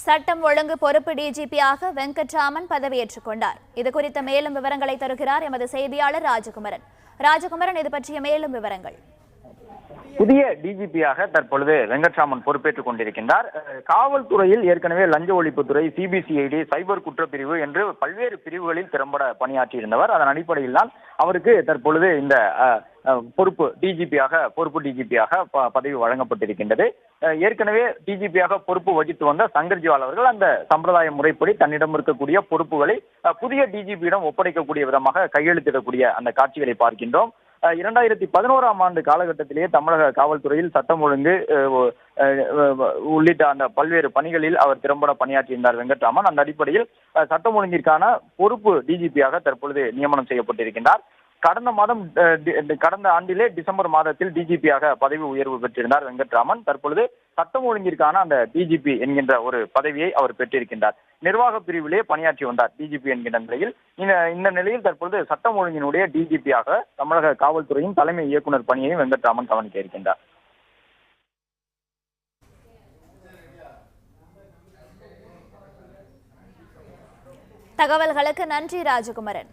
சட்டம் ஒழுங்கு பொறுப்பு டிஜிபியாக வெங்கட்ராமன் பதவியேற்றுக் கொண்டார். இதுகுறித்த மேலும் விவரங்களை தருகிறார் எமது செய்தியாளர் ராஜகுமரன். ராஜகுமரன், இது பற்றிய மேலும் விவரங்கள். புதிய டிஜிபியாக தற்பொழுது வெங்கட்ராமன் பொறுப்பேற்றுக் கொண்டிருக்கின்றார். காவல்துறையில் ஏற்கனவே லஞ்ச ஒழிப்புத்துறை, சிபிசிஐடி, சைபர் குற்றப்பிரிவு என்று பல்வேறு பிரிவுகளில் திறம்பட பணியாற்றியிருந்தவர். அதன் அடிப்படையில் தான் அவருக்கு தற்பொழுது இந்த பொறுப்பு டிஜிபியாக பதவி வழங்கப்பட்டிருக்கின்றது. ஏற்கனவே டிஜிபியாக பொறுப்பு வகித்து வந்த சங்கர்ஜிவால் அவர்கள் அந்த சம்பிரதாய முறைப்படி தன்னிடம் இருக்கக்கூடிய பொறுப்புகளை புதிய டிஜிபியிடம் ஒப்படைக்கக்கூடிய விதமாக கையெழுத்திடக்கூடிய அந்த காட்சிகளை பார்க்கின்றோம். 2011ஆம் ஆண்டு காலகட்டத்திலேயே தமிழக காவல்துறையில் சட்டம் ஒழுங்கு உள்ளிட்ட அந்த பல்வேறு பணிகளில் அவர் திறம்பட பணியாற்றியிருந்தார் வெங்கட்ராமன். அந்த அடிப்படையில் சட்டம் ஒழுங்கிற்கான பொறுப்பு டிஜிபியாக தற்பொழுது நியமனம் செய்யப்பட்டிருக்கின்றார். கடந்த ஆண்டிலே டிசம்பர் மாதத்தில் டிஜிபியாக பதவி உயர்வு பெற்றிருந்தார் வெங்கட்ராமன். தற்பொழுது சட்டம் ஒழுங்கிற்கான அந்த டிஜிபி என்கின்ற ஒரு பதவியை அவர் பெற்றிருக்கின்றார். நிர்வாக பிரிவிலே பணியாற்றி வந்தார் டிஜிபி என்கின்ற நிலையில். இந்த நிலையில் தற்பொழுது சட்டம் ஒழுங்கினுடைய டிஜிபியாக தமிழக காவல்துறையின் தலைமை இயக்குநர் பணியையும் வெங்கட்ராமன் கவனிக்க இருக்கின்றார். தகவல்களுக்கு நன்றி ராஜகுமரன்.